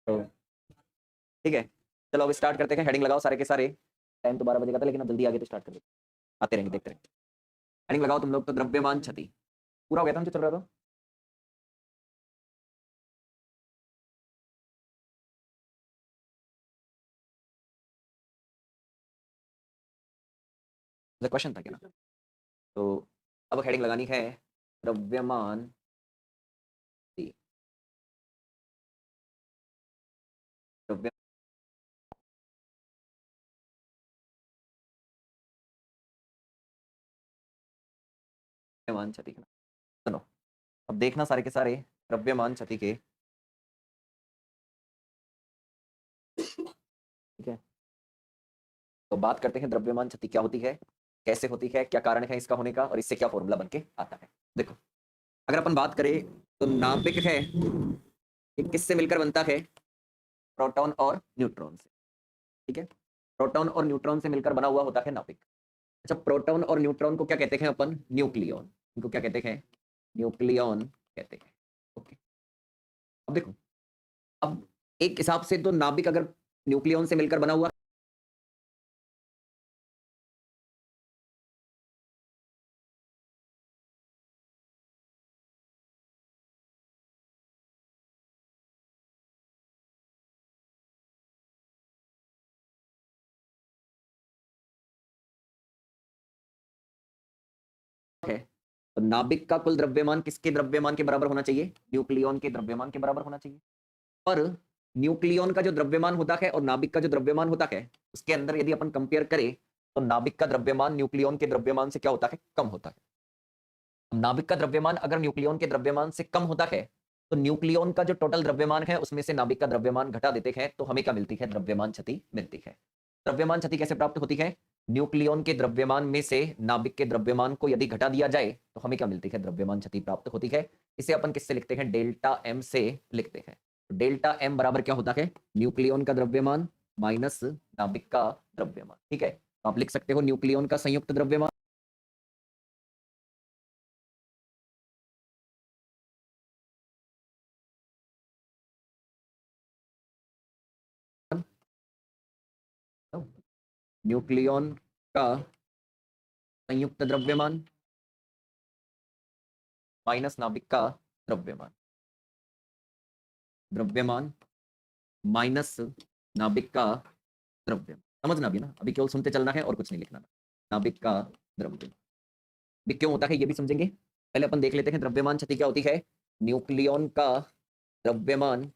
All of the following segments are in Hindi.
तो ठीक है, चलो अब स्टार्ट करते हैं। हेडिंग लगाओ सारे के सारे। टाइम तो 12 बजे का था, लेकिन अब जल्दी आगे तो स्टार्ट कर देते, आते रहेंगे, देखते रहेंगे। हेडिंग लगाओ तुम लोग तो, द्रव्यमान क्षति। पूरा हो गया था जो चल रहा था। क्वेश्चन था क्या? तो अब हेडिंग लगानी है द्रव्यमान क्षति। द्रव्यमान क्षति का, सुनो अब देखना सारे के सारे द्रव्यमान क्षति के, ठीक है। तो बात करते हैं द्रव्यमान क्षति क्या होती है, कैसे होती है, क्या कारण है इसका होने का, और इससे क्या फॉर्मूला बन के आता है। देखो, अगर अपन बात करें तो नाभिक है, ये किससे मिलकर बनता है? प्रोटॉन और न्यूट्रॉन से, ठीक है। प्रोटॉन और न्यूट्रॉन से मिलकर बना हुआ होता है नाभिक। अच्छा, प्रोटॉन और न्यूट्रॉन को क्या कहते हैं अपन? न्यूक्लियॉन। इनको क्या कहते हैं? न्यूक्लियॉन कहते हैं। ओके, अब देखो, अब एक हिसाब से तो नाभिक अगर न्यूक्लियॉन से मिलकर बना हुआ है, तो नाभिक का कुल द्रव्यमान किसके द्रव्यमान के बराबर होना चाहिए? न्यूक्लियॉन के द्रव्यमान के बराबर होना चाहिए। और न्यूक्लियॉन का जो द्रव्यमान होता है और नाभिक का जो द्रव्यमान होता है, उसके अंदर यदि अपन कंपेयर करें तो नाभिक का द्रव्यमान न्यूक्लियॉन के द्रव्यमान से क्या होता है? कम होता है। नाभिक का द्रव्यमान अगर न्यूक्लियॉन के द्रव्यमान से कम होता है तो न्यूक्लियॉन का जो टोटल द्रव्यमान है उसमें से नाभिक का द्रव्यमान घटा देते हैं, तो हमें क्या मिलती है? द्रव्यमान क्षति मिलती है। द्रव्यमान क्षति कैसे प्राप्त होती है? न्यूक्लियॉन के द्रव्यमान में से नाभिक के द्रव्यमान को यदि घटा दिया जाए तो हमें क्या मिलती है? द्रव्यमान क्षति प्राप्त होती है। इसे अपन किससे लिखते हैं? डेल्टा एम से लिखते हैं। डेल्टा एम बराबर क्या होता है? न्यूक्लियॉन का द्रव्यमान माइनस नाभिक का द्रव्यमान, ठीक है। तो आप लिख सकते हो न्यूक्लियॉन का संयुक्त द्रव्यमान न्यूक्लियॉन का संयुक्त द्रव्यमान माइनस नाभिक का द्रव्यमान, द्रव्यमान माइनस नाभिक का द्रव्यमान। समझना भी ना, अभी केवल सुनते चलना है और कुछ नहीं लिखना। नाभिक का द्रव्यमान भी क्यों होता है ये भी समझेंगे। पहले अपन देख लेते हैं द्रव्यमान क्षति क्या होती है। न्यूक्लियॉन का द्रव्यमान,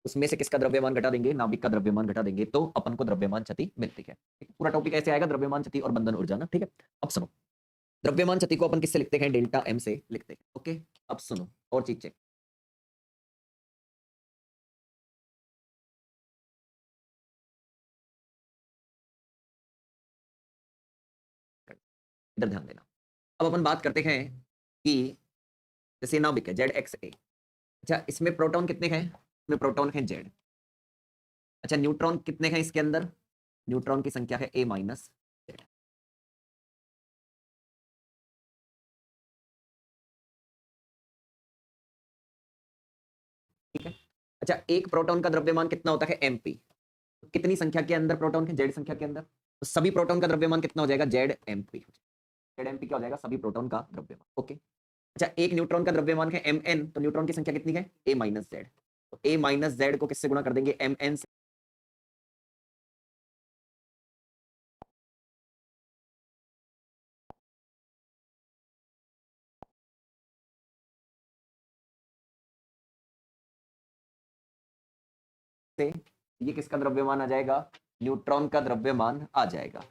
उसमें से किसका द्रव्यमान घटा देंगे? नाभिक का द्रव्यमान घटा देंगे, तो अपन को द्रव्यमान क्षति मिलती है। पूरा टॉपिक ऐसे आएगा, द्रव्यमान क्षति और बंधन ऊर्जा ना, ठीक है। अब सुनो, द्रव्यमान क्षति को अपन किससे लिखते हैं? डेल्टा एम से लिखते हैं। ओके, अब सुनो और चीज चेक, इधर ध्यान देना। अब अपन बात करते हैं कि जैसे नाभिक है जेड एक्स ए। अच्छा, इसमें प्रोटॉन कितने हैं? इसमें प्रोटॉन है जेड। अच्छा, न्यूट्रॉन कितने हैं इसके अंदर? न्यूट्रॉन की संख्या है ए माइनस जेड, ठीक है। अच्छा, एक प्रोटॉन का द्रव्यमान कितना होता है? एमपी। कितनी संख्या के अंदर प्रोटॉन है? जेड संख्या के अंदर, तो सभी प्रोटॉन का द्रव्यमान कितना हो जाएगा? Z MP. जेड एमपी क्या हो जाएगा? सभी प्रोटॉन का द्रव्यमान। ओके। अच्छा, एक न्यूट्रॉन का द्रव्यमान है एम एन, तो न्यूट्रॉन की संख्या कितनी है? A minus Z. तो ए माइनस जेड को किससे गुणा कर देंगे? एम एन से। ये किसका द्रव्यमान आ जाएगा? न्यूट्रॉन का द्रव्यमान आ जाएगा।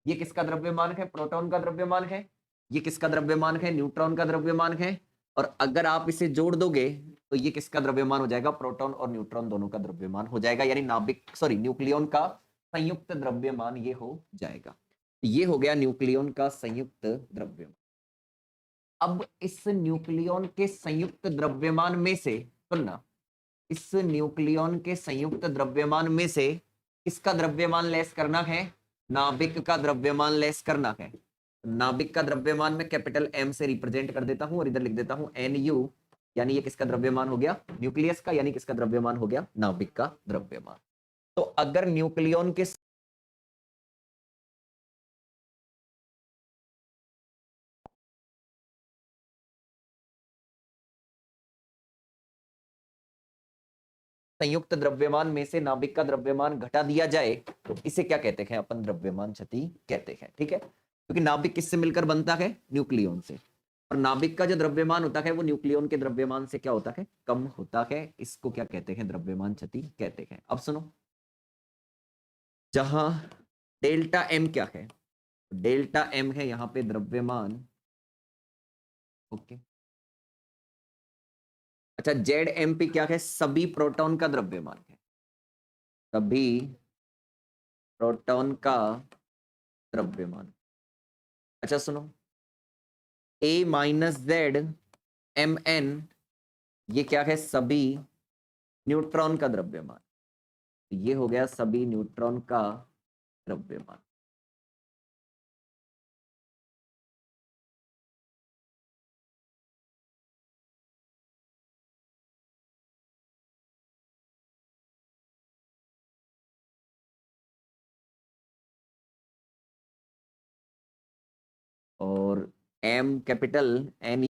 ये किसका द्रव्यमान है? प्रोटॉन का द्रव्यमान है। ये किसका द्रव्यमान है? न्यूट्रॉन का द्रव्यमान है। और अगर आप इसे जोड़ दोगे तो ये किसका द्रव्यमान हो जाएगा? प्रोटॉन और न्यूट्रॉन दोनों का द्रव्यमान हो जाएगा, यानी नाभिक सॉरी न्यूक्लियॉन का संयुक्त द्रव्यमान ये हो जाएगा। ये हो गया न्यूक्लियॉन का संयुक्त द्रव्यमान। अब इस न्यूक्लियॉन के संयुक्त द्रव्यमान में से, सुनना, इस न्यूक्लियॉन के संयुक्त द्रव्यमान में से किसका द्रव्यमान लेस करना है? नाभिक का द्रव्यमान लेस करना है। नाभिक का द्रव्यमान में कैपिटल एम से रिप्रेजेंट कर देता हूं और इधर लिख देता हूं एन यू यानी ये किसका द्रव्यमान हो गया? न्यूक्लियस का, यानी किसका द्रव्यमान हो गया? नाभिक का द्रव्यमान। तो अगर न्यूक्लियन के संयुक्त द्रव्यमान में से नाभिक का द्रव्यमान घटा दिया जाए तो इसे क्या कहते हैं? अपन द्रव्यमान क्षति कहते हैं। ठीक है, क्योंकि नाभिक किससे मिलकर बनता है? न्यूक्लियन से। और नाभिक का जो द्रव्यमान होता है वो न्यूक्लियन के द्रव्यमान से क्या होता है? कम होता है। इसको क्या कहते हैं? द्रव्यमान क्षति कहते हैं। अब सुनो, जहां डेल्टा एम क्या है? डेल्टा एम है यहां पे द्रव्यमान। ओके, अच्छा, जेड एम पी क्या है? सभी प्रोटॉन का द्रव्यमान है। सभी प्रोटॉन का द्रव्यमान। अच्छा सुनो, ए माइनस जेड एम एन ये क्या है? सभी न्यूट्रॉन का द्रव्यमान। ये हो गया सभी न्यूट्रॉन का द्रव्यमान। और एम कैपिटल एन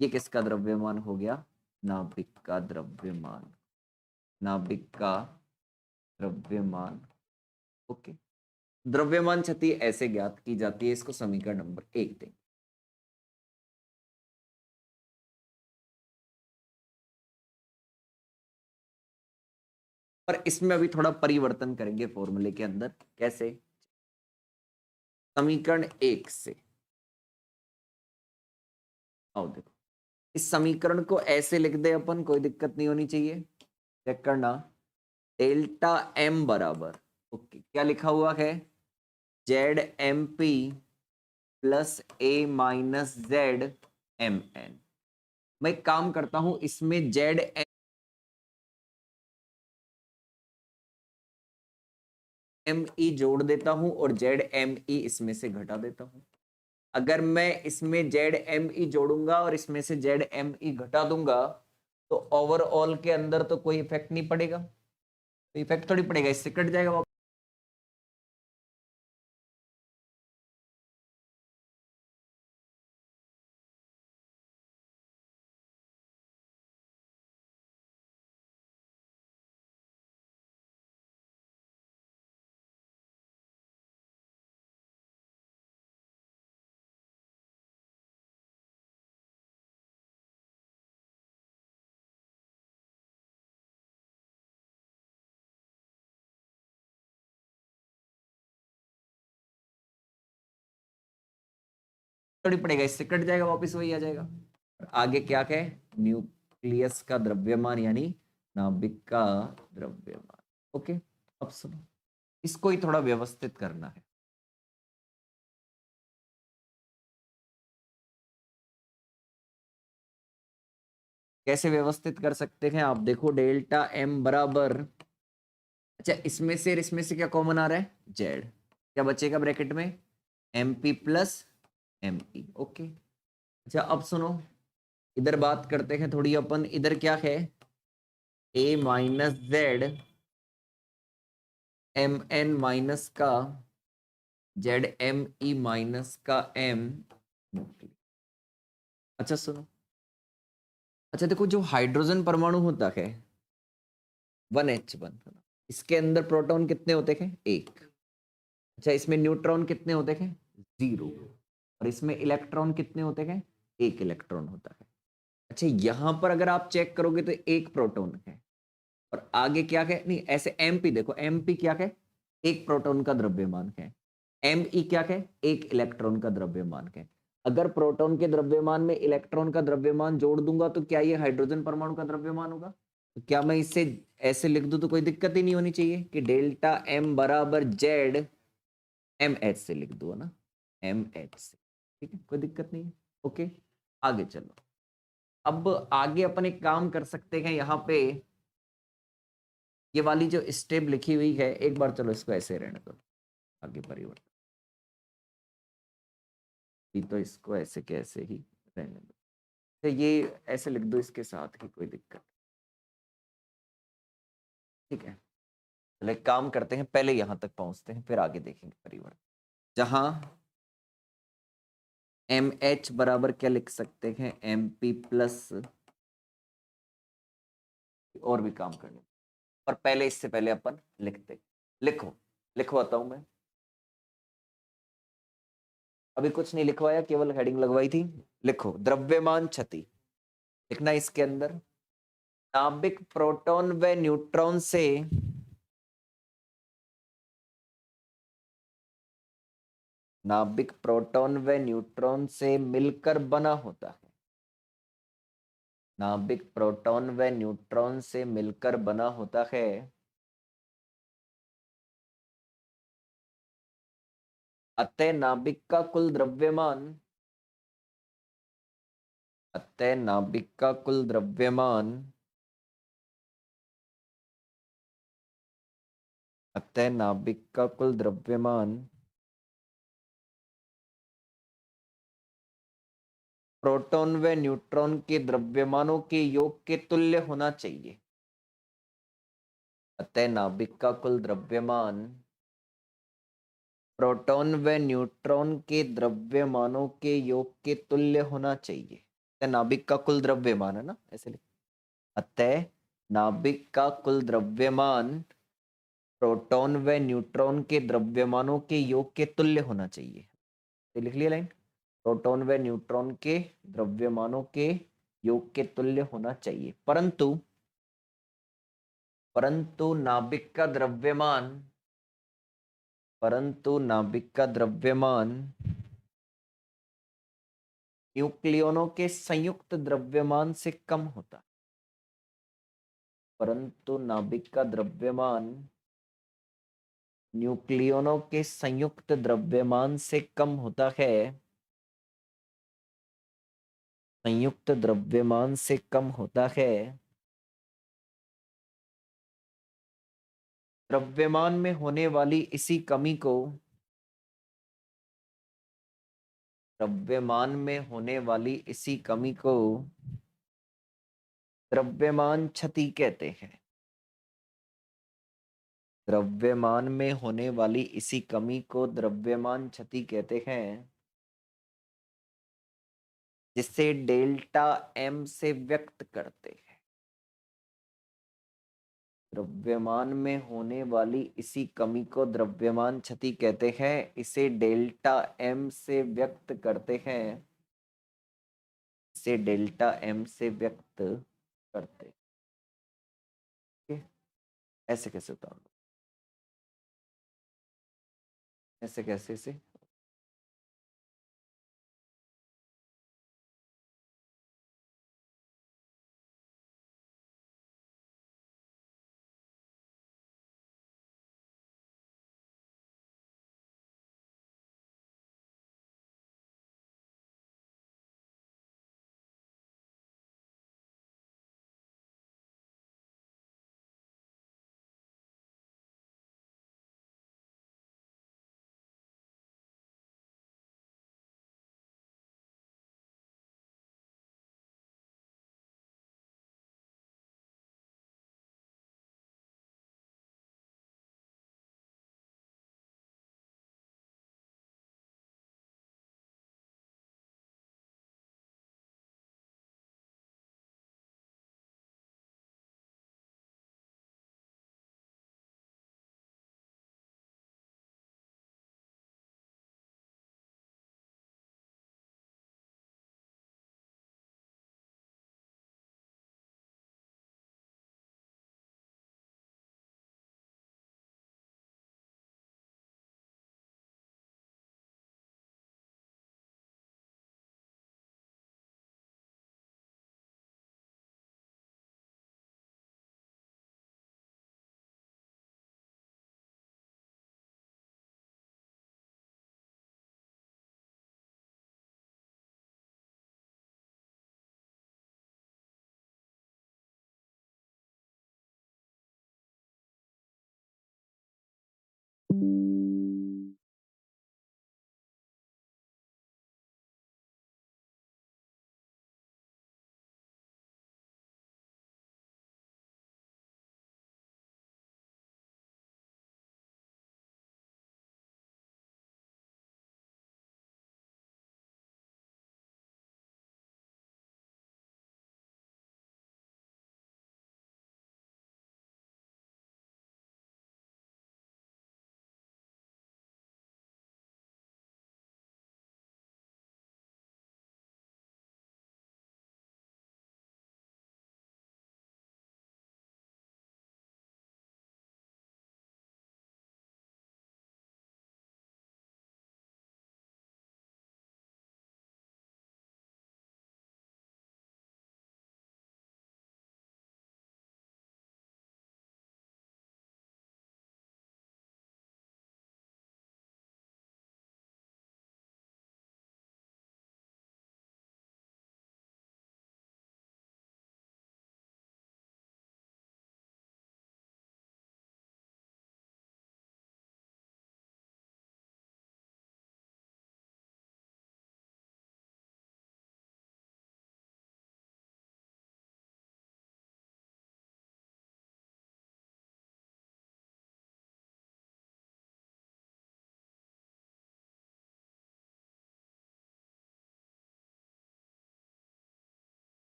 ये किसका द्रव्यमान हो गया? नाभिक का द्रव्यमान। नाभिक का द्रव्यमान। ओके, द्रव्यमान क्षति ऐसे ज्ञात की जाती है। इसको समीकरण नंबर 1 दें। पर इसमें अभी थोड़ा परिवर्तन करेंगे फॉर्मूले के अंदर। कैसे? समीकरण 1 से आओ देखो, इस समीकरण को ऐसे लिख दे अपन, कोई दिक्कत नहीं होनी चाहिए। चेक करना, डेल्टा एम बराबर, ओके, क्या लिखा हुआ है? Z M P plus A minus Z M N. मैं एक काम करता हूं, इसमें जेड एम ई जोड़ देता हूं और जेड एम ई इसमें से घटा देता हूं। अगर मैं इसमें जेड एम ई जोड़ूंगा और इसमें से जेड एम ई घटा दूंगा तो ओवरऑल के अंदर तो कोई इफेक्ट नहीं पड़ेगा। तो इफेक्ट थोड़ी पड़ेगा, इससे कट जाएगा। थोड़ी पड़ेगा, इससे कट जाएगा, वापस वही आ जाएगा। और आगे क्या है? न्यूक्लियस का द्रव्यमान यानी नाभिक का द्रव्यमान। ओके, अब सुनो, इसको ही थोड़ा व्यवस्थित करना है। कैसे व्यवस्थित कर सकते हैं? आप देखो, डेल्टा एम बराबर, अच्छा इसमें से क्या कॉमन आ रहा है? जेड। क्या बचेगा ब्रैकेट में? M P plus M E. Okay, अच्छा अब सुनो, इधर बात करते हैं थोड़ी अपन। इधर क्या है? A minus Z M N minus का जेड एम ई माइनस का एम। अच्छा सुनो, अच्छा देखो, जो हाइड्रोजन परमाणु होता है 1H1, इसके अंदर प्रोटॉन कितने होते हैं? 1। अच्छा, इसमें न्यूट्रॉन कितने होते हैं? 0। और इसमें इलेक्ट्रॉन कितने होते हैं? 1 इलेक्ट्रॉन होता है। अच्छा, यहां पर अगर आप चेक करोगे तो 1 प्रोटॉन है। और आगे क्या है? नहीं, ऐसे एमपी देखो, एमपी क्या है? 1 प्रोटॉन का द्रव्यमान है। एम ई क्या है? 1 इलेक्ट्रॉन का द्रव्यमान है। अगर प्रोटॉन के द्रव्यमान में इलेक्ट्रॉन का द्रव्यमान जोड़ दूंगा तो क्या ये हाइड्रोजन परमाणु का द्रव्यमान होगा? तो क्या मैं इसे ऐसे लिख दूं तो कोई दिक्कत ही नहीं होनी चाहिए कि डेल्टा एम बराबर जेड एम एच से लिख दूं, है ना? एम एच से, ठीक है, कोई दिक्कत नहीं है। ओके, आगे चलो। अब आगे अपन एक काम कर सकते हैं, यहाँ पे ये वाली जो स्टेप लिखी हुई है, एक बार चलो इसको ऐसे रहने दो, आगे परिवर्तन, तो इसको ऐसे कैसे ही रहने दो। तो ये ऐसे लिख दो इसके साथ ही, कोई दिक्कत, ठीक है। चलो एक काम करते हैं, पहले यहां तक पहुंचते हैं फिर आगे देखेंगे परिवर्तन। जहां एम एच बराबर क्या लिख सकते हैं, एम पी प्लस, और भी काम करने, पर पहले इससे पहले अपन लिखते, लिखो लिखवाता हूं मैं। अभी कुछ नहीं लिखवाया, केवल हेडिंग लगवाई थी। लिखो द्रव्यमान क्षति, लिखना इसके अंदर नाभिक प्रोटॉन व न्यूट्रॉन से नाभिक प्रोटॉन व न्यूट्रॉन से मिलकर बना होता है। नाभिक प्रोटॉन व न्यूट्रॉन से मिलकर बना होता है। अतः नाभिक का कुल द्रव्यमान, अतः नाभिक का कुल द्रव्यमान, अतः नाभिक का कुल द्रव्यमान प्रोटॉन व न्यूट्रॉन के द्रव्यमानों के योग के तुल्य होना चाहिए। अतः नाभिक का कुल द्रव्यमान प्रोटॉन व न्यूट्रॉन के द्रव्यमानों के योग के तुल्य होना चाहिए। अतः नाभिक का कुल द्रव्यमान है ना, ऐसे लिख, अतः नाभिक का कुल द्रव्यमान प्रोटॉन व न्यूट्रॉन के द्रव्यमानों के योग के तुल्य होना चाहिए। तो लिख लिया लाइन, प्रोटॉन व न्यूट्रॉन के द्रव्यमानों के योग के तुल्य होना चाहिए, परंतु परंतु नाभिक का द्रव्यमान, परंतु नाभिक का द्रव्यमान न्यूक्लियोनों के संयुक्त द्रव्यमान से कम होता, परंतु नाभिक का द्रव्यमान न्यूक्लियोनों के संयुक्त द्रव्यमान से कम होता है, संयुक्त द्रव्यमान से कम होता है। द्रव्यमान में होने वाली इसी कमी को, द्रव्यमान में होने वाली इसी कमी को द्रव्यमान क्षति कहते हैं। द्रव्यमान में होने वाली इसी कमी को द्रव्यमान क्षति कहते हैं, जिसे डेल्टा एम से व्यक्त करते हैं। द्रव्यमान में होने वाली इसी कमी को द्रव्यमान क्षति कहते हैं, इसे डेल्टा एम से व्यक्त करते हैं, इसे डेल्टा एम से व्यक्त करते हैं। ऐसे कैसे उतार लो, ऐसे कैसे से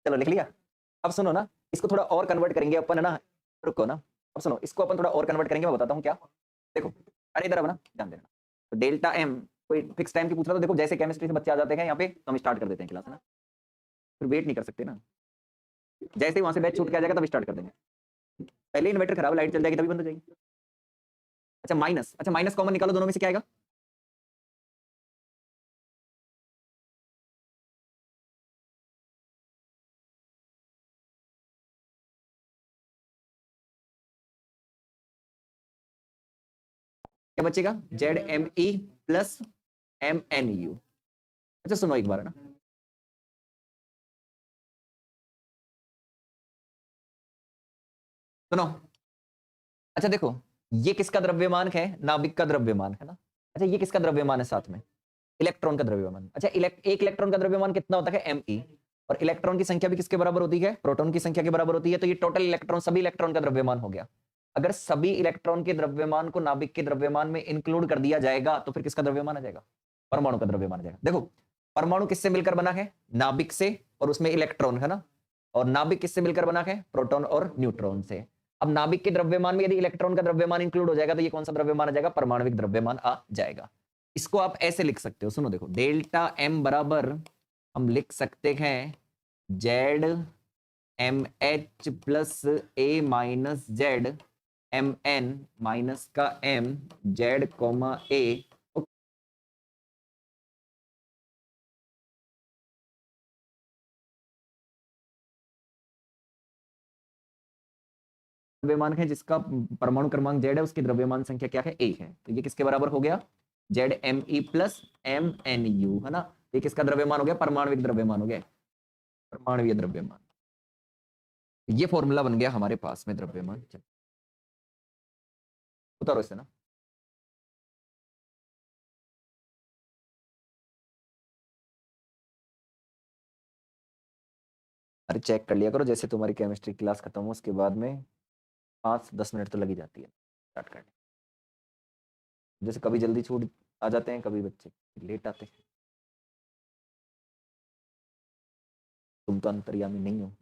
चलो लिख लिया। अब सुनो ना, इसको थोड़ा और कन्वर्ट करेंगे अपन, है ना। रुको ना, अब सुनो, इसको अपन थोड़ा और कन्वर्ट करेंगे, मैं बताता हूँ क्या। देखो, अरे इधर अब ना ध्यान देना। तो डेल्टा एम कोई फिक्स टाइम की पूछ रहा, तो देखो जैसे केमिस्ट्री से बच्चे आ जाते हैं यहाँ पे, तो हम स्टार्ट कर देते हैं क्लास, है ना। फिर वेट नहीं कर सकते ना, जैसे ही वहां से बैच छूट के आ जाएगा तब स्टार्ट कर देंगे। पहले इन्वर्टर खराब, लाइट चल जाएगी तभी बंद हो जाएगी। अच्छा माइनस, अच्छा माइनस कॉमन निकालो, दोनों में से क्या आएगा। क्या बचेगा, Z M E plus M N U. अच्छा सुनो एक बार, है ना। सुनो, अच्छा देखो, ये किसका द्रव्यमान है, नाभिक का द्रव्यमान, है ना। अच्छा ये किसका द्रव्यमान है साथ में, इलेक्ट्रॉन का द्रव्यमान। अच्छा एक इलेक्ट्रॉन का द्रव्यमान कितना होता है, एम ई। और इलेक्ट्रॉन की संख्या भी किसके बराबर होती है, प्रोटॉन की संख्या के बराबर होती है। तो ये टोटल इलेक्ट्रॉन, सभी इलेक्ट्रॉन का द्रव्यमान हो गया। अगर सभी इलेक्ट्रॉन के द्रव्यमान को नाभिक के द्रव्यमान में इंक्लूड कर दिया जाएगा, तो फिर किसका द्रव्यमान आ जाएगा, परमाणु का द्रव्यमान आ जाएगा। देखो परमाणु किससे मिलकर बना है, नाभिक से, और उसमें इलेक्ट्रॉन, है ना। और नाभिक किससे मिलकर बना है, प्रोटॉन और न्यूट्रॉन से। अब नाभिक के द्रव्यमान में यदि इलेक्ट्रॉन का द्रव्यमान इंक्लूड हो जाएगा, तो ये कौन सा द्रव्यमान आ जाएगा, परमाणविक द्रव्यमान आ जाएगा। इसको आप ऐसे लिख सकते हो, सुनो देखो, डेल्टा एम बराबर हम लिख सकते हैं Z M H plus A minus Z M N minus का एम जेड कोमा ए। द्रव्यमान है जिसका परमाणु क्रमांक जेड है, उसकी द्रव्यमान संख्या क्या है, ए है। तो ये किसके बराबर हो गया, Z M E plus M N U, है ना। ये किसका द्रव्यमान हो गया, परमाणविक द्रव्यमान हो गया, परमाणवीय द्रव्यमान। ये फॉर्मूला बन गया हमारे पास में द्रव्यमान। उतारो इसे ना। अरे चेक कर लिया करो, जैसे तुम्हारी केमिस्ट्री क्लास खत्म हो उसके बाद में 5-10 मिनट तो लगी जाती है स्टार्ट करने। जैसे कभी जल्दी छूट आ जाते हैं, कभी बच्चे लेट आते हैं। तुम तो अंतर्यामी नहीं हो।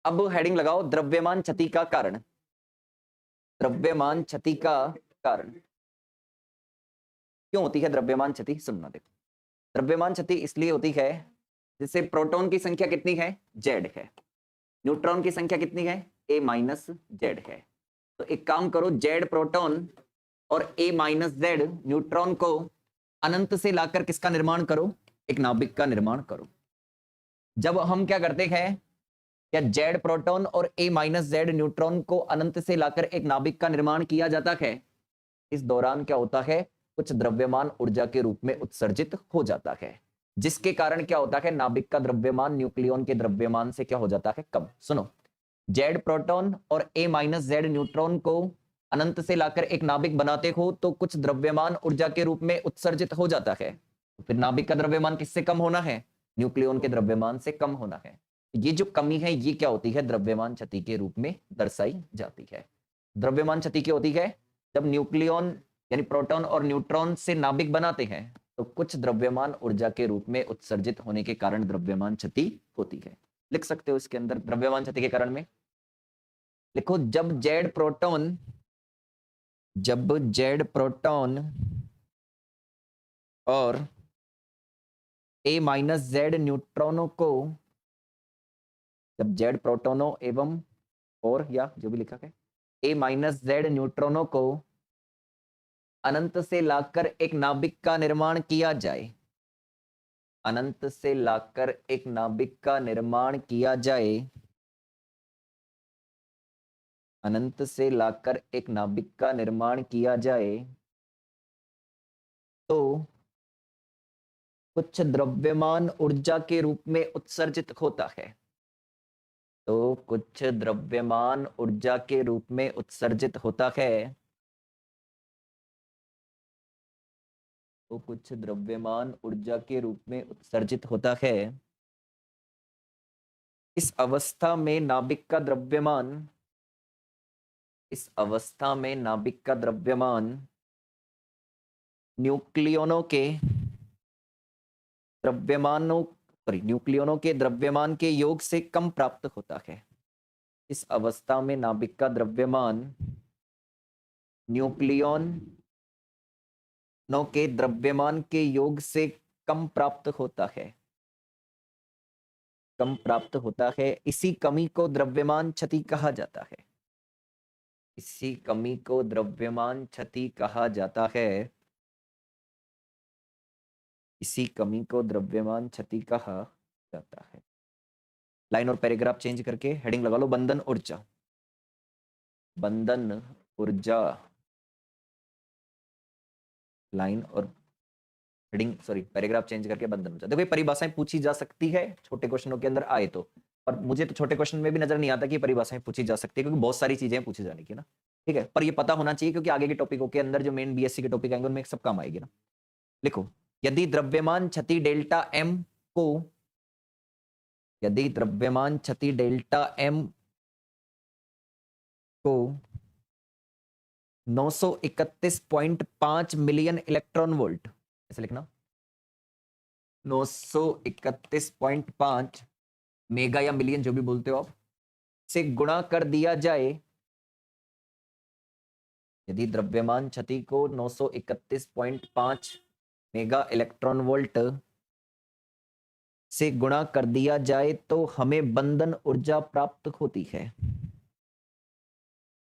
अब हेडिंग लगाओ, द्रव्यमान क्षति का कारण। द्रव्यमान क्षति का कारण क्यों होती है द्रव्यमान क्षति, सुनना देखो। द्रव्यमान क्षति इसलिए होती है, जैसे प्रोटॉन की संख्या कितनी है, जेड है। न्यूट्रॉन की संख्या कितनी है, ए माइनस जेड है। तो एक काम करो, जेड प्रोटॉन और ए माइनस जेड न्यूट्रॉन को अनंत से लाकर किसका निर्माण करो, एक नाभिक का निर्माण करो। जब हम क्या करते हैं, या जेड प्रोटॉन और ए माइनस जेड न्यूट्रॉन को अनंत से लाकर एक नाभिक का निर्माण किया जाता है, इस दौरान क्या होता है, कुछ द्रव्यमान ऊर्जा के रूप में उत्सर्जित हो जाता है, जिसके कारण क्या होता है, नाभिक का द्रव्यमान न्यूक्लियन के द्रव्यमान से क्या हो जाता है, कम। सुनो, जेड प्रोटॉन और ए माइनस जेड न्यूट्रॉन को अनंत से लाकर एक नाभिक बनाते हो, तो कुछ द्रव्यमान ऊर्जा के रूप में उत्सर्जित हो जाता है। तो फिर नाभिक का द्रव्यमान किससे कम होना है, न्यूक्लियन के द्रव्यमान से कम होना है। ये जो कमी है, ये क्या होती है, द्रव्यमान क्षति के रूप में दर्शाई जाती है। द्रव्यमान क्षति क्या होती है, जब न्यूक्लियन यानी प्रोटॉन और न्यूट्रॉन से नाभिक बनाते हैं, तो कुछ द्रव्यमान ऊर्जा के रूप में उत्सर्जित होने के कारण द्रव्यमान क्षति होती है। लिख सकते हो इसके अंदर द्रव्यमान क्षति के कारण में, लिखो, जब जेड प्रोटॉन और A माइनस जेड न्यूट्रॉनों को, जब जेड प्रोटोनों एवं और या जो भी लिखा है, A माइनस जेड न्यूट्रॉनों को अनंत से लाकर एक नाभिक का निर्माण किया जाए, अनंत से लाकर एक नाभिक का निर्माण किया जाए, अनंत से लाकर एक नाभिक का निर्माण किया जाए, तो कुछ द्रव्यमान ऊर्जा के रूप में उत्सर्जित होता है, तो कुछ द्रव्यमान ऊर्जा के रूप में उत्सर्जित होता है, तो कुछ द्रव्यमान ऊर्जा के रूप में उत्सर्जित होता है। इस अवस्था में नाभिक का द्रव्यमान, इस अवस्था में नाभिक का द्रव्यमान न्यूक्लियोनों के द्रव्यमानों न्यूक्लियोनों के द्रव्यमान के योग से कम प्राप्त होता है। इस अवस्था में नाभिक का द्रव्यमान न्यूक्लियोनों के द्रव्यमान के योग से कम प्राप्त होता है, कम प्राप्त होता है। इसी कमी को द्रव्यमान क्षति कहा जाता है, इसी कमी को द्रव्यमान क्षति कहा जाता है, इसी कमी को द्रव्यमान क्षति कहा जाता है। लाइन और पैराग्राफ चेंज करके हेडिंग लगा लो, बंधन ऊर्जा, बंधन ऊर्जा, लाइन और हेडिंग सॉरी पैराग्राफ चेंज करके बंधन ऊर्जा। देखो ये परिभाषाएं पूछी जा सकती है छोटे क्वेश्चनों के अंदर आए तो, पर मुझे तो छोटे क्वेश्चन में भी नजर नहीं आता कि परिभाषाएं पूछी जा सकती है, क्योंकि बहुत सारी चीजें पूछी जाने की ना, ठीक है, पर ये पता होना चाहिए क्योंकि आगे के टॉपिकों के अंदर जो मेन बीएससी के टॉपिक आएंगे उनमें सब काम आएगी ना। लिखो, यदि द्रव्यमान क्षति डेल्टा एम को, यदि द्रव्यमान क्षति डेल्टा एम को 931.5 मिलियन इलेक्ट्रॉन वोल्ट, ऐसे लिखना 931.5 मेगा या मिलियन जो भी बोलते हो आप, से गुणा कर दिया जाए, यदि द्रव्यमान क्षति को 931.5 मेगा इलेक्ट्रॉन वोल्ट से गुणा कर दिया जाए तो हमें बंधन ऊर्जा प्राप्त होती है,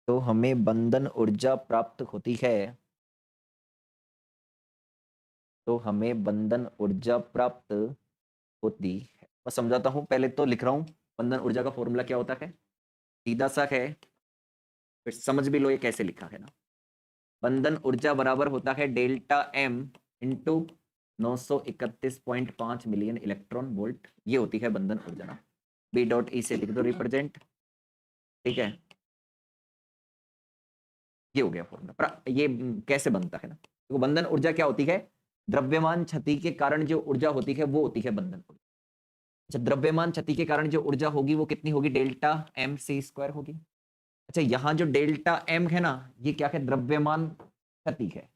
तो हमें बंधन ऊर्जा प्राप्त होती है, तो हमें बंधन ऊर्जा प्राप्त होती है। मैं समझाता हूं, पहले तो लिख रहा हूं बंधन ऊर्जा का फॉर्मूला क्या होता है, सीधा सा है, फिर समझ भी लो ये कैसे लिखा है ना। बंधन ऊर्जा बराबर होता है delta M into 931.5 million electron volt, ये होती है बंधन ऊर्जा ना। बी डॉट ई से लिख दो रिप्रेजेंट, ठीक है, ये हो गया फॉर्मूला। पर ये कैसे बनता है ना, तो बंधन ऊर्जा क्या होती है, द्रव्यमान क्षति के कारण जो ऊर्जा होती है वो होती है बंधन ऊर्जा। अच्छा, द्रव्यमान क्षति के कारण जो ऊर्जा होगी वो कितनी होगी, डेल्टा एम सी स्क्वायर होगी। अच्छा, यहाँ जो डेल्टा एम है ना, ये क्या है, द्रव्यमान क्षति है,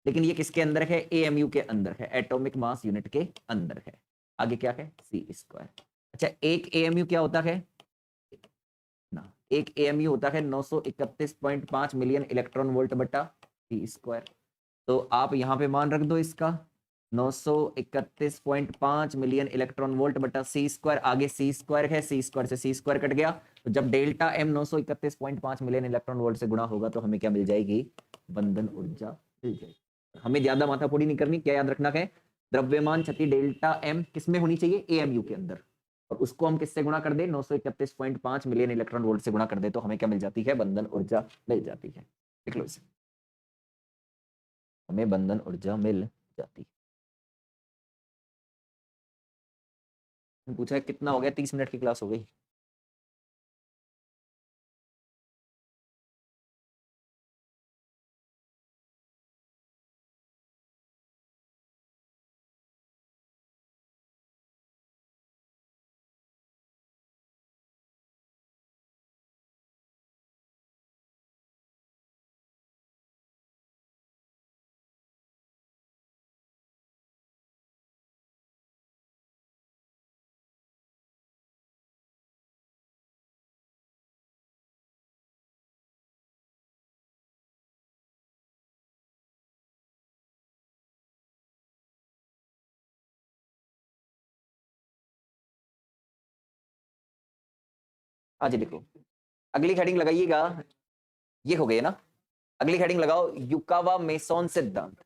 लेकिन ये किसके अंदर है, एएमयू के अंदर है, एटॉमिक मास यूनिट के अंदर है। आगे क्या है, सी स्क्वायर। अच्छा, एक एएमयू क्या होता है ना, एक एएमयू होता है 931.5 मिलियन इलेक्ट्रॉन वोल्ट बटा सी स्क्वायर। तो आप यहाँ पे मान रख दो इसका 931.5 मिलियन इलेक्ट्रॉन वोल्ट बटा सी स्क्वायर, आगे सी स्क्वायर है, सी स्क्वायर से सी स्क्वायर कट गया, तो जब delta M 931.5 million electron volt से गुणा होगा तो हमें क्या मिल जाएगी, बंधन ऊर्जा मिल जाएगी। हमें ज्यादा माथापोड़ी नहीं करनी, क्या याद रखना है, द्रव्यमान क्षति डेल्टा एम किसमें होनी चाहिए, एएमयू के अंदर, और उसको हम किससे गुणा कर दे, 931.5 मिलियन इलेक्ट्रॉन वोल्ट से गुणा कर दे तो हमें क्या मिल जाती है, बंधन ऊर्जा मिल जाती है। देख लो इसे, हमें बंधन ऊर्जा मिल जाती है। पूछा है कितना हो गया, 30 मिनट की क्लास हो गई। हाँ जी लिखो, अगली हेडिंग लगाइएगा, ये हो गई ना। अगली हेडिंग लगाओ, युकावा मेसोन सिद्धांत।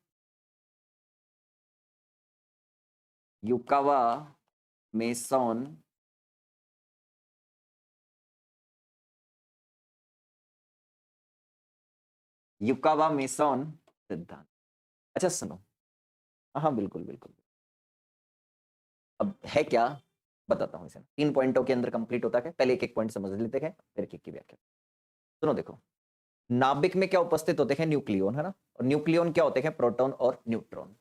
युकावा मेसोन युकावा मेसोन सिद्धांत। अच्छा सुनो, हाँ बिल्कुल बिल्कुल। अब है क्या, बताता हूँ इसे, 3 पॉइंटों के अंदर कंप्लीट होता है। पहले एक एक पॉइंट समझ लेते हैं, फिर एक एक की व्याख्या। सुनो देखो, नाभिक में क्या उपस्थित होते हैं, न्यूक्लियन, है ना। और न्यूक्लियन क्या होते हैं, प्रोटॉन और न्यूट्रॉन।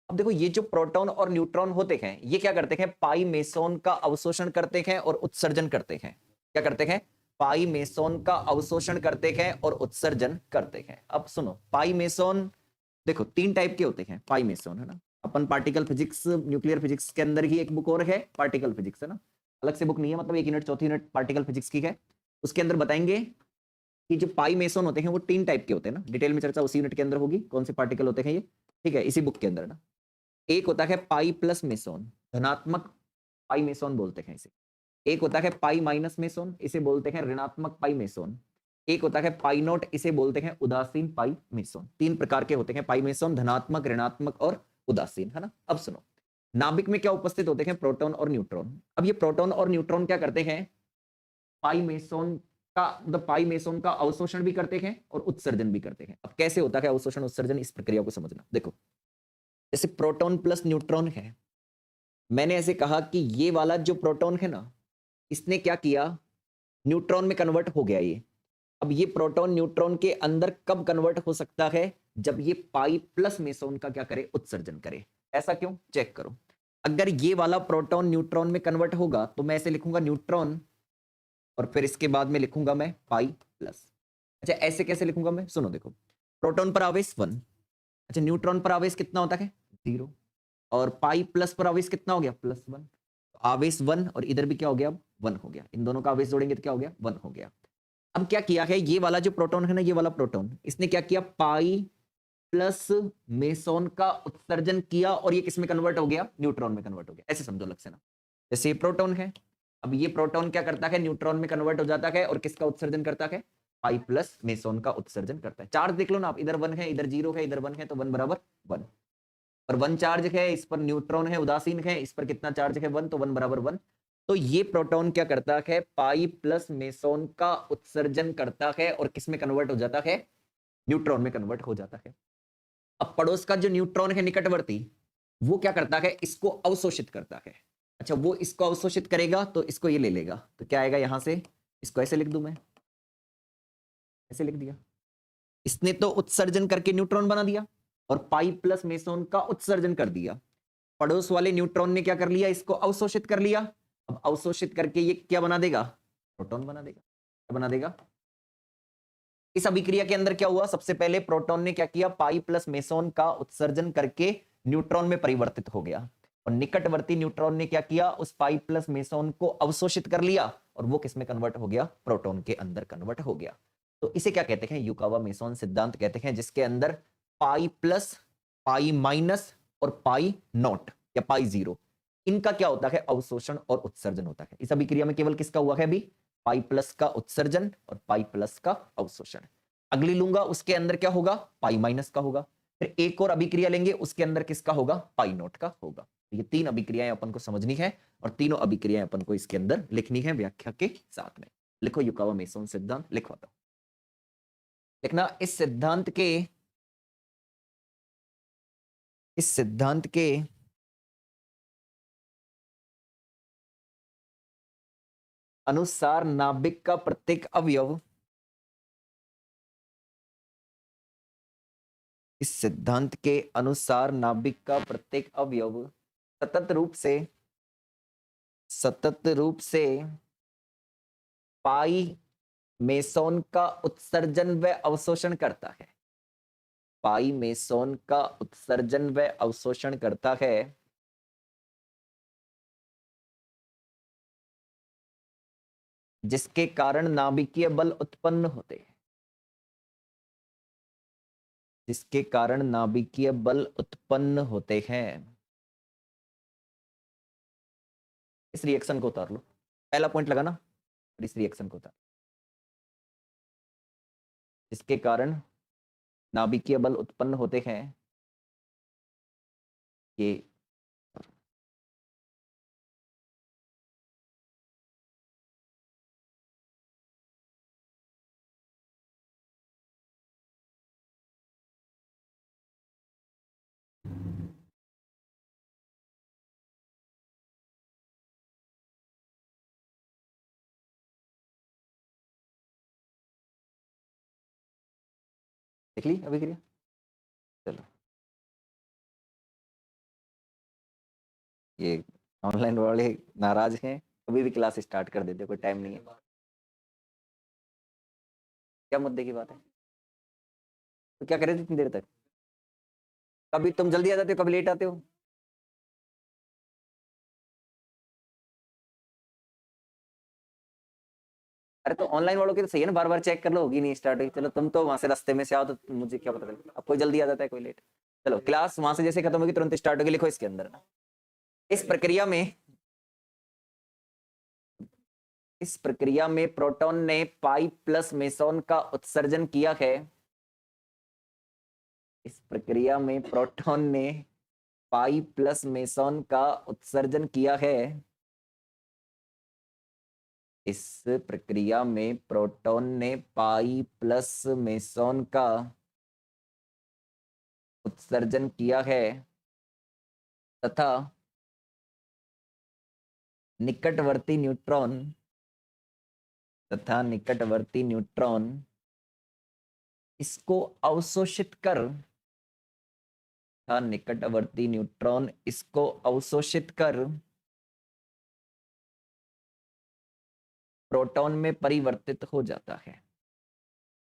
अब देखो, ये जो प्रोटॉन और न्यूट्रॉन होते हैं, ये क्या करते हैं, पाई मेसोन का अवशोषण करते हैं और उत्सर्जन करते हैं। क्या करते हैं, पाई मेसोन का अवशोषण करते हैं और उत्सर्जन करते हैं। अब सुनो, पाई मेसोन देखो 3 टाइप के होते हैं पाई मेसोन, है ना। अपन पार्टिकल फिजिक्स, न्यूक्लियर फिजिक्स के अंदर ही एक बुक और है पार्टिकल फिजिक्स, है ना। अलग से बुक नहीं है, मतलब 1 यूनिट, चौथी यूनिट पार्टिकल फिजिक्स की है। उसके अंदर बताएंगे कि जो पाई मेसोन होते हैं वो 3 टाइप के होते हैं ना। डिटेल में चर्चा उसी यूनिट के अंदर होगी, कौन से पार्टिकल होते हैं ये, ठीक है, इसी बुक के अंदर ना। एक होता है पाई प्लस मेसोन, धनात्मक पाई मेसोन बोलते हैं इसे। एक होता है पाई माइनस मेसोन, इसे बोलते हैं ऋणात्मक पाई मेसोन। एक होता है पाई नोट, इसे बोलते हैं उदासीन पाई मेसोन। 3 प्रकार के होते हैं पाई मेसोन, धनात्मक, ऋणात्मक और उदासीन, है ना। अब सुनो, नाभिक में क्या उपस्थित होते हैं, प्रोटॉन और न्यूट्रॉन। अब ये प्रोटॉन और न्यूट्रॉन क्या करते हैं, पाई मेसोन का, मतलब पाई मेसोन का अवशोषण भी करते हैं और उत्सर्जन भी करते हैं। अब कैसे होता है अवशोषण उत्सर्जन, इस प्रक्रिया को समझना। देखो, जैसे प्रोटॉन प्लस न्यूट्रॉन है, मैंने ऐसे कहा कि ये वाला जो प्रोटॉन है ना, इसने क्या किया, न्यूट्रॉन में कन्वर्ट हो गया ये। अब ये प्रोटॉन न्यूट्रॉन के अंदर कब कन्वर्ट हो सकता है, जब ये पाई प्लस मेसोन का क्या करे, उत्सर्जन करे। ऐसा क्यों, चेक करो। अगर ये वाला प्रोटॉन न्यूट्रॉन में कन्वर्ट होगा तो मैं ऐसे लिखूंगा न्यूट्रॉन, और फिर इसके बाद में लिखूंगा मैं पाई प्लस। अच्छा, ऐसे कैसे लिखूंगा मैं, सुनो देखो, प्रोटॉन पर आवेश 1, अच्छा न्यूट्रॉन पर आवेश कितना होता है, 0, और पाई प्लस पर आवेश कितना हो गया, +1। आवेश 1 और इधर भी क्या हो गया, अब 1 हो गया। इन दोनों का आवेश जोड़ेंगे तो क्या हो गया, 1 हो गया। अब क्या किया है, ये वाला जो प्रोटॉन है ना, ये वाला प्रोटॉन, इसने क्या किया, पाई प्लस मेसोन का उत्सर्जन किया, और ये किस में कन्वर्ट हो गया, न्यूट्रॉन में कन्वर्ट हो गया। ऐसे समझो अलग से ना। जैसे ये प्रोटॉन है, अब ये प्रोटॉन क्या करता है, न्यूट्रॉन में कन्वर्ट हो जाता है, और किसका उत्सर्जन करता है, पाई प्लस मेसोन का उत्सर्जन करता है। चार्ज देख लो ना आप, इधर 1 है, इधर 0 है, इधर 1 है, तो 1 बराबर 1। और 1 चार्ज है, इस पर न्यूट्रॉन है, उदासीन है, इस पर कितना चार्ज है, 1, तो 1 बराबर 1। तो ये प्रोटॉन क्या करता है, पाई प्लस मेसोन का उत्सर्जन करता है, और किस में कन्वर्ट हो जाता है, न्यूट्रॉन में कन्वर्ट हो जाता है। अब पड़ोस का जो न्यूट्रॉन है निकटवर्ती, वो क्या करता है, इसको अवशोषित करता है। अच्छा, वो इसको अवशोषित करेगा तो इसको ये ले लेगा, तो क्या आएगा यहां से, इसको ऐसे लिख दूं मैं, ऐसे लिख दिया। इसने तो उत्सर्जन करके न्यूट्रॉन बना दिया, और पाई प्लस मेसोन का उत्सर्जन कर दिया। पड़ोस वाले न्यूट्रॉन ने क्या कर लिया, इसको अवशोषित कर लिया। अब अवशोषित करके ये क्या बना देगा, प्रोटॉन बना देगा। क्या बना देगा, इस अभिक्रिया के अंदर क्या हुआ, सबसे पहले प्रोटॉन ने क्या किया, पाई प्लस मेसोन का उत्सर्जन करके न्यूट्रॉन में परिवर्तित हो गया, और निकटवर्ती न्यूट्रॉन ने क्या किया, उस पाई प्लस मेसोन को अवशोषित कर लिया, और वो किसमें कन्वर्ट हो गया, प्रोटॉन के अंदर कन्वर्ट हो गया। तो इसे क्या कहते हैं, युकावा मेसोन सिद्धांत कहते हैं, जिसके अंदर पाई प्लस, पाई माइनस और पाई नॉट या पाई 0, इनका क्या होता है, अवशोषण और उत्सर्जन होता है। इस अभिक्रिया में केवल किसका हुआ है अभी, पाई प्लस का उत्सर्जन और पाई प्लस का अवशोषण। अगली लूंगा, उसके अंदर क्या होगा, पाई माइनस का होगा। फिर एक और अभिक्रिया लेंगे, उसके अंदर किसका होगा, पाई नॉट का होगा। तो ये 3 अभिक्रियाएं अपन को समझनी है, और तीनों अभिक्रियाएं अपन को इसके अंदर लिखनी है व्याख्या के साथ में। लिखो, युकावा मेसोन सिद्धांत लिखवाता हूं। लिखना, इस सिद्धांत के अनुसार नाभिक का प्रत्येक अवयव, इस सिद्धांत के अनुसार नाभिक का प्रत्येक अवयव सतत रूप से पाई मेसोन का उत्सर्जन व अवशोषण करता है। पाई मेसोन का उत्सर्जन व अवशोषण करता है, जिसके कारण नाभिकीय बल उत्पन्न होते हैं, जिसके कारण नाभिकीय बल उत्पन्न होते हैं। इस रिएक्शन को उतार लो, पहला पॉइंट लगाना, और इस रिएक्शन को होता है, जिसके कारण नाभिकीय बल उत्पन्न होते हैं। ये देख ली अभिक्रिया। चलो ये ऑनलाइन वाले नाराज हैं, अभी भी क्लास स्टार्ट कर देते, कोई टाइम नहीं है। क्या मुद्दे की बात है? तो क्या करे थे इतनी देर तक? कभी तुम जल्दी आ जाते हो, कभी लेट आते हो। अरे तो ऑनलाइन वालों की तो सही है ना, बार बार चेक कर लो, होगी नहीं स्टार्ट हुई। चलो तुम तो वहां से रास्ते में से आओ, तो मुझे क्या पता चले अब कोई जल्दी आ जाता है कोई लेट। चलो क्लास वहां से जैसे खत्म होगी तुरंत स्टार्ट होगी, लिखो इसके अंदर ना। इस प्रक्रिया में प्रोटॉन ने पाई प्लस मेसॉन का उत्सर्जन किया है। इस प्रक्रिया में प्रोटॉन ने पाई प्लस मेसॉन का उत्सर्जन किया है। इस प्रक्रिया में प्रोटॉन ने पाई प्लस मेसॉन का उत्सर्जन किया है तथा निकटवर्ती न्यूट्रॉन इसको अवशोषित कर प्रोटॉन में परिवर्तित हो जाता है।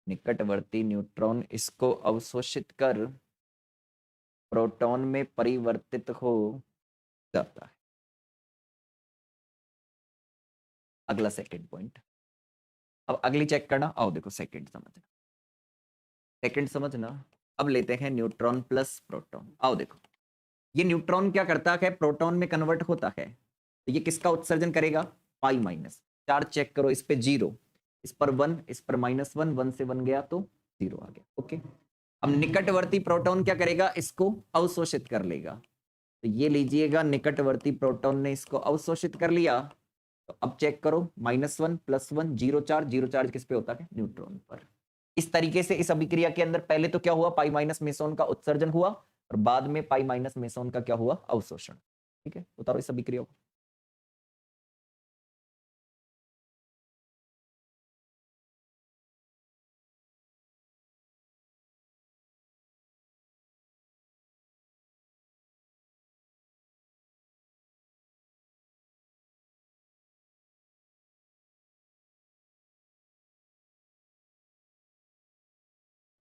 निकटवर्ती न्यूट्रॉन इसको अवशोषित कर प्रोटॉन में परिवर्तित हो जाता है। अगला सेकंड पॉइंट। अब अगली चेक करना, आओ देखो सेकंड समझना। अब लेते हैं न्यूट्रॉन प्लस प्रोटॉन। आओ देखो, ये न्यूट्रॉन क्या करता है, प्रोटॉन में कन्वर्ट होता है, तो ये किसका उत्सर्जन करेगा, पाई माइनस। चार्ज चेक करो, इस पे 0, इस पर 1, इस पर -1, 1 से 1 गया तो 0 आ गया। ओके, अब निकटवर्ती प्रोटॉन क्या करेगा, इसको अवशोषित कर लेगा। तो ये लीजिएगा, निकटवर्ती प्रोटॉन ने इसको अवशोषित कर लिया। तो अब चेक करो, -1 +1 0 चार्ज, 0 चार्ज किस पे होता है, न्यूट्रॉन पर। इस तरीके से इस अभिक्रिया के अंदर पहले तो क्या हुआ, पाई माइनस मेसॉन का उत्सर्जन हुआ, और बाद में पाई माइनस मेसॉन का क्या हुआ, अवशोषण। ठीक है, उतारो इस अभिक्रिया को।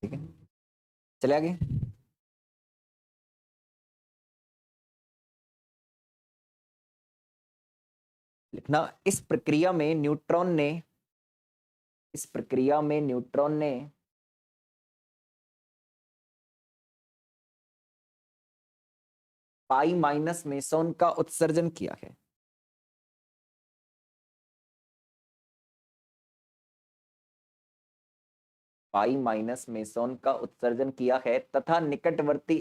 ठीक है, चले आगे। लिखना, इस प्रक्रिया में न्यूट्रॉन ने पाई माइनस मेसॉन का उत्सर्जन किया है। पाई माइनस मेसॉन का उत्सर्जन किया है तथा निकटवर्ती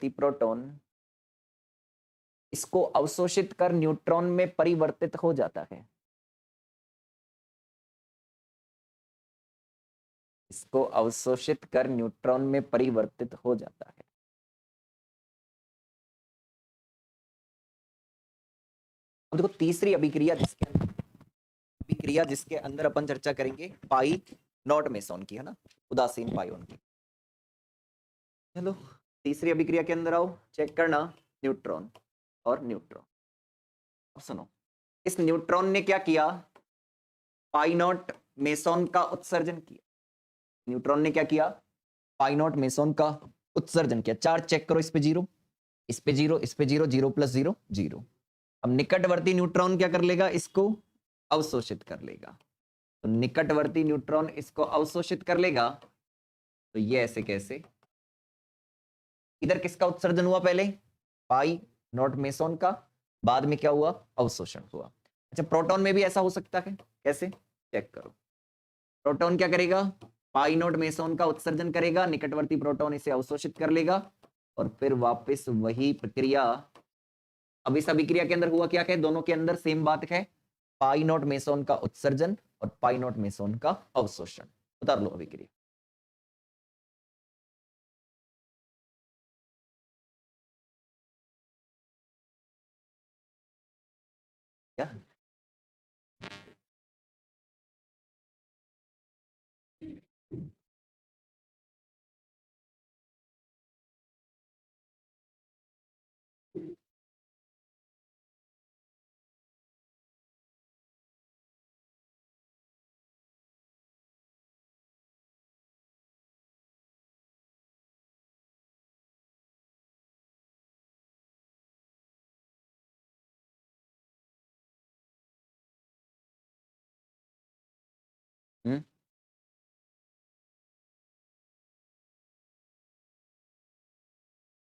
प्रोटॉन इसको अवशोषित कर न्यूट्रॉन में परिवर्तित हो जाता है। इसको अवशोषित कर न्यूट्रॉन में परिवर्तित हो जाता है। अब देखो तीसरी अभिक्रिया जिसके अंदर अपन चर्चा करेंगे पाई नॉट मेसॉन की, है ना, उदासीन पाइयोन की। चलो तीसरी अभिक्रिया के अंदर आओ, चेक करना न्यूट्रॉन और न्यूट्रॉन। अब सुनो, इस न्यूट्रॉन ने क्या किया, पाई नॉट मेसॉन का उत्सर्जन किया। न्यूट्रॉन ने क्या किया, पाई नॉट मेसॉन का उत्सर्जन किया। चार्ज चेक करो, इस पे 0, इस पे 0, इस पे 0, 0 + 0 0। अब निकटवर्ती न्यूट्रॉन क्या कर लेगा, इसको अवशोषित कर लेगा। तो निकटवर्ती न्यूट्रॉन इसको अवशोषित कर लेगा। तो ये ऐसे कैसे, इधर किसका उत्सर्जन हुआ पहले, पाई नॉट मेसोन का, बाद में क्या हुआ, अवशोषण हुआ। अच्छा, प्रोटॉन में भी ऐसा हो सकता है, कैसे, चेक करो। प्रोटॉन क्या करेगा, पाई नॉट मेसोन का उत्सर्जन करेगा, निकटवर्ती प्रोटॉन इसे अवशोषित कर लेगा और फिर वापस वही प्रक्रिया। अब इस अभिक्रिया के अंदर हुआ क्या है, दोनों के अंदर सेम बात है, पाई नॉट मेसोन का उत्सर्जन और पाई नॉट मेसोन का अवशोषण। उतार लो अभिक्रिया। क्या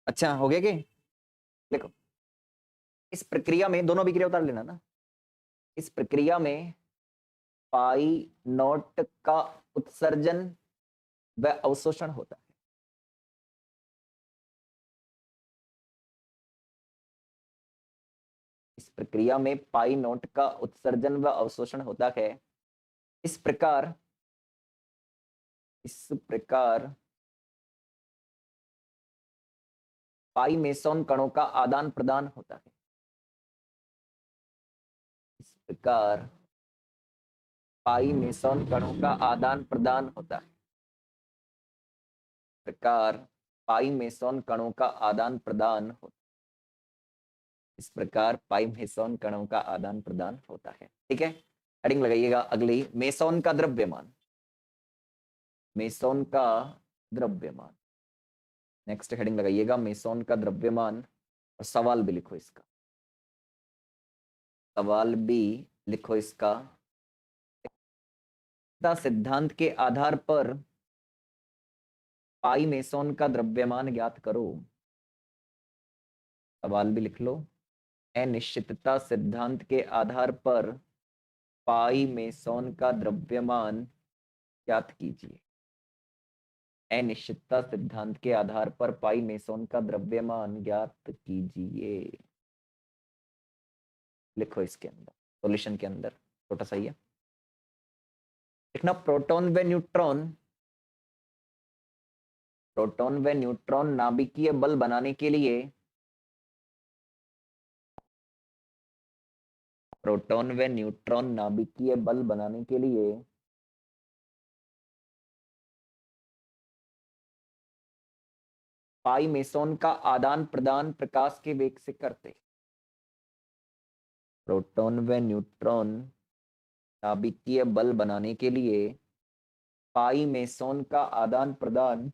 अच्छा हो गया कि, देखो इस प्रक्रिया में दोनों अभिक्रिया उतार लेना ना, इस प्रक्रिया में पाई नॉट का उत्सर्जन व अवशोषण होता है। इस प्रक्रिया में पाई नॉट का उत्सर्जन व अवशोषण होता है। इस प्रकार पाई मेसोन कणों का आदान प्रदान होता है। इस प्रकार पाई मेसोन कणों का आदान प्रदान होता है। प्रकार पाई मेसोन कणों का आदान प्रदान होता है। इस प्रकार पाई मेसोन कणों का आदान प्रदान होता है। ठीक है, हेडिंग लगाइएगा अगली, मेसोन का द्रव्यमान, मेसोन का द्रव्यमान। नेक्स्ट हेडिंग लगाइएगा मेसोन का द्रव्यमान, और सवाल भी लिखो इसका, सवाल भी लिखो इसका। सिद्धांत के आधार पर पाई मेसोन का द्रव्यमान ज्ञात करो। सवाल भी लिख लो, अनिश्चितता सिद्धांत के आधार पर पाई मेसोन का द्रव्यमान ज्ञात कीजिए। अनिश्चितता सिद्धांत के आधार पर पाई मेसोन का द्रव्यमान ज्ञात कीजिए। लिखो इसके अंदर, सॉल्यूशन के अंदर, छोटा सा ही है लिखना। प्रोटॉन व न्यूट्रॉन, प्रोटॉन व न्यूट्रॉन नाभिकीय बल बनाने के लिए, प्रोटॉन व न्यूट्रॉन नाभिकीय बल बनाने के लिए पाई मेसोन का आदान प्रदान प्रकाश के वेग से करते। प्रोटॉन व न्यूट्रॉन नाभिकीय बल बनाने के लिए पाई मेसोन का आदान प्रदान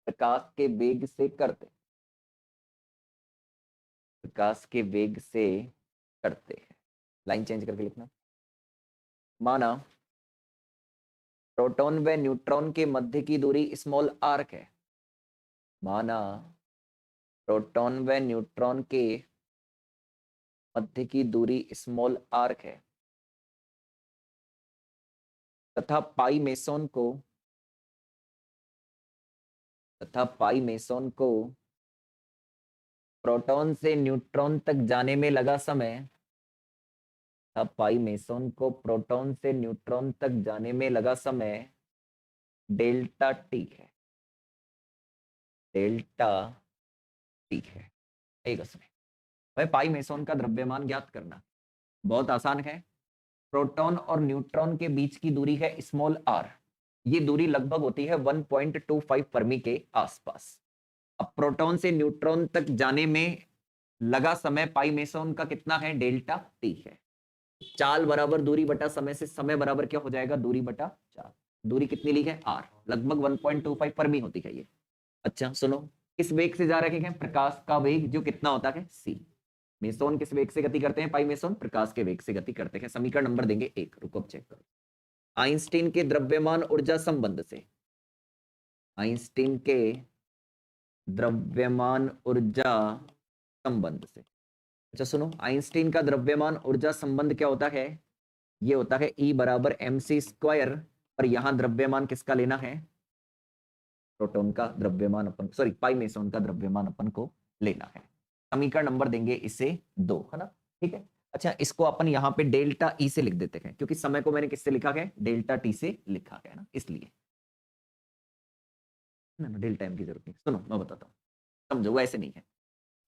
प्रकाश के वेग से करते, प्रकाश के वेग से करते हैं। लाइन चेंज करके लिखना। माना प्रोटॉन व न्यूट्रॉन के मध्य की दूरी स्मॉल आर्क है, माना प्रोटॉन व न्यूट्रॉन के मध्य की दूरी स्मॉल आर्क है तथा पाई मेसोन को प्रोटॉन से न्यूट्रॉन तक जाने में लगा समय, तथा पाई मेसोन को प्रोटॉन से न्यूट्रॉन तक जाने में लगा समय डेल्टा टी है, डेल्टा टी है। एक उसमें भाई पाई मेसोन का द्रव्यमान ज्ञात करना बहुत आसान है। प्रोटॉन और न्यूट्रॉन के बीच की दूरी है स्मॉल आर, ये दूरी लगभग होती है 1.25 फर्मी के आसपास। अब प्रोटॉन से न्यूट्रॉन तक जाने में लगा समय पाई मेसोन का कितना है, डेल्टा टी है। चाल बराबर दूरी बटा समय से समय बराबर क्या हो जाएगा, दूरी बटा चाल। दूरी कितनी ली है, आर, लगभग 1.25 फर्मी होती है ये। अच्छा सुनो, किस वेग से जा रहे हैं, प्रकाश का वेग, जो कितना होता है, सी। मेसोन किस वेग से गति करते हैं, पाई मेसोन प्रकाश के वेग से गति करते हैं। समीकरण नंबर देंगे 1, रुको चेक करो। आइंस्टीन के द्रव्यमान ऊर्जा संबंध से, आइंस्टीन के द्रव्यमान ऊर्जा संबंध से। अच्छा सुनो, आइंस्टीन का द्रव्यमान ऊर्जा संबंध क्या होता है? ये होता है E बराबर mc²। और यहां द्रव्यमान किसका लेना है? प्रोटॉन का द्रव्यमान अपन, सॉरी पाई मेसोन का द्रव्यमान अपन को लेना है। समीकरण नंबर देंगे इसे 2, है ना? ठीक है। अच्छा, इसको अपन यहाँ पे डेल्टा ई से लिख देते हैं, क्योंकि समय को मैंने किससे लिखा है? डेल्टा टी से लिखा है ना, इसलिए ना डेल्टा एम की जरूरत नहीं। सुनो मैं बताता हूँ, समझो, वो ऐसे नहीं है।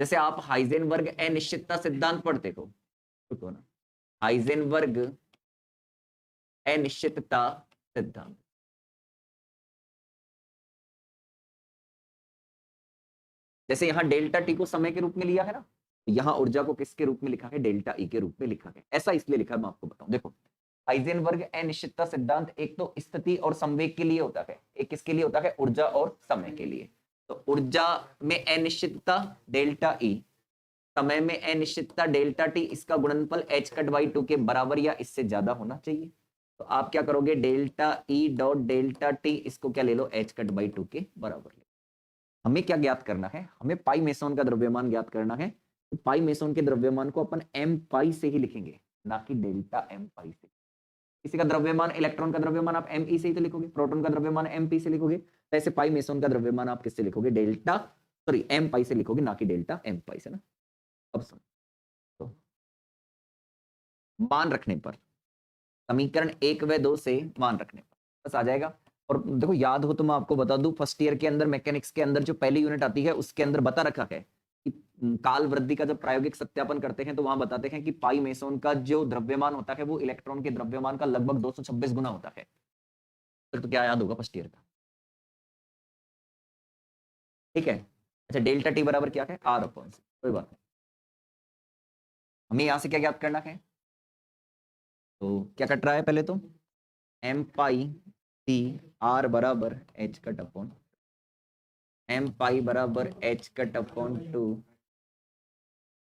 जैसे आप हाइजेनबर्ग अनिश्चितता सिद्धांत पढ़ते हो, रुको ना, हाइजेनबर्ग अनिश्चितता सिद्धांत, जैसे यहाँ डेल्टा टी को समय के रूप में लिया है ना, यहाँ ऊर्जा को किसके रूप में लिखा है? डेल्टा ई के रूप में लिखा है। ऐसा इसलिए लिखा है, मैं आपको बताऊं। देखो, हाइजेनबर्ग अनिश्चितता सिद्धांत एक तो स्थिति और संवेग के लिए होता है, एक किसके लिए होता है? ऊर्जा और समय के लिए। तो ऊर्जा में अनिश्चितता डेल्टा ई, समय में अनिश्चितता डेल्टा टी, इसका गुणनफल h कट बाई 2 के बराबर या इससे ज्यादा होना चाहिए। तो आप क्या करोगे? Delta E dot delta T, इसको क्या ले लो? h कट बाई 2 के बराबर ले। हमें क्या ज्ञात करना है? हमें पाई मेसोन का द्रव्यमान ज्ञात करना है। तो पाई मेसोन के द्रव्यमान को अपन एम पाई से ही लिखेंगे, ना कि डेल्टा एम पाई से। किसी का द्रव्यमान, इलेक्ट्रॉन का द्रव्यमान आप एम ई से ही तो लिखोगे, प्रोटॉन का द्रव्यमान एम पी से लिखोगे। तो ऐसे पाई मेसोन का द्रव्यमान आप किससे लिखोगे? डेल्टा, सॉरी एम पाई से लिखोगे, ना कि डेल्टा एम पाई से ना। अब सुनो, तो मान रखने पर, समीकरण 1 व 2 से मान रखने पर बस आ जाएगा। और देखो, याद हो तो मैं आपको बता दूं, फर्स्ट ईयर के अंदर मैकेनिक्स के अंदर जो पहली यूनिट आती है उसके अंदर बता रखा है कि काल वृद्धि का जब प्रायोगिक सत्यापन करते हैं तो वहां बताते हैं कि पाई मेसोन का जो द्रव्यमान होता है वो इलेक्ट्रॉन के द्रव्यमान का लगभग 226 गुना होता है। तो क्या याद होगा फर्स्ट ईयर का? ठीक है। अच्छा, डेल्टा टी बराबर क्या है? आर अपॉन सी। कोई बात नहीं, हमें यहां से क्या ज्ञात करना है? तो क्या कट रहा है पहले तो? एम पाई टी आर बराबर एच कट अपॉन, एम पाई बराबर एच कट अपॉन 2।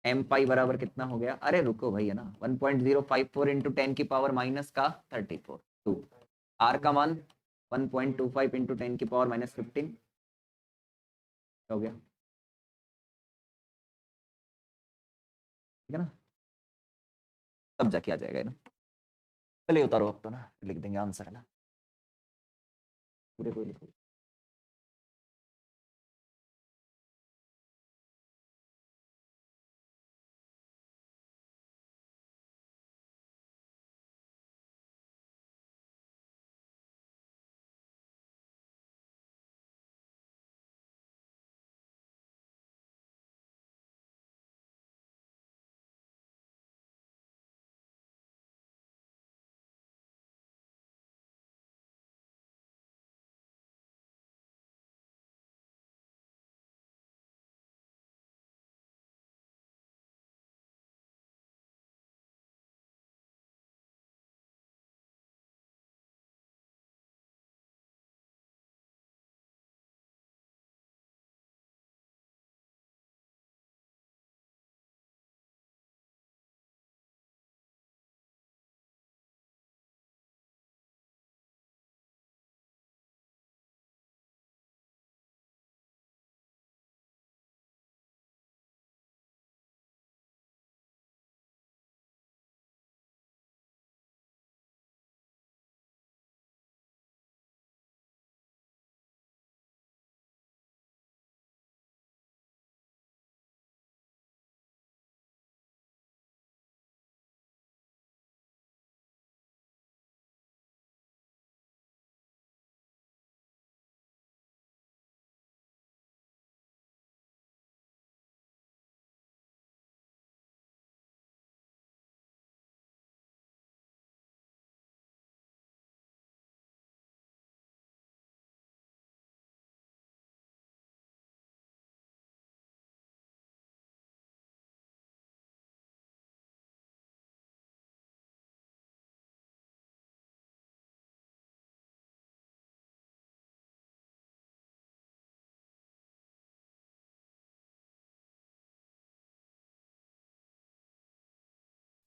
एम पाई बराबर कितना हो गया? अरे रुको भाई, है ना, 1.054 इंटू 10 की पावर माइनस का 34 2। आर का मान 1.25 इंटू 10 की पावर माइनस 15 हो गया, ठीक है ना? तब जाके आ जाएगा, है ना? चलिए उतारो अब तो ना, लिख देंगे आंसर, है ना? पूरे कोई लिखो।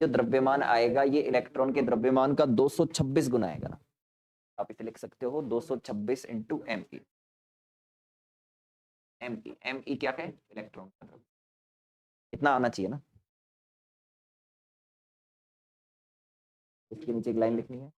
जो द्रव्यमान आएगा ये इलेक्ट्रॉन के द्रव्यमान का 226 गुना आएगा ना। आप इसे लिख सकते हो 226 इंटू एमई। एमई क्या है? इलेक्ट्रॉन का द्रव्यमान। इतना आना चाहिए ना। इसके नीचे एक लाइन लिखनी है।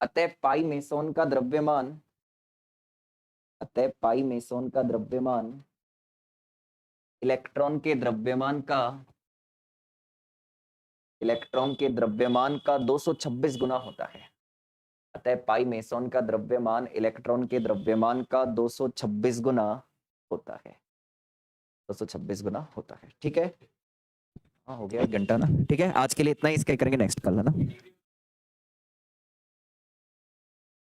अतः पाई मेसोन का द्रव्यमान, अतः पाई मेसोन का द्रव्यमान इलेक्ट्रॉन के द्रव्यमान का, इलेक्ट्रॉन के द्रव्यमान का 226 गुना होता है। अतः पाई मेसोन का द्रव्यमान इलेक्ट्रॉन के द्रव्यमान का 226 गुना होता है। 226 गुना होता है। ठीक है, हाँ हो गया 1 घंटा ना। ठीक है, आज के लिए इतना ही। इसका करेंगे नेक्स्ट कल, है ना।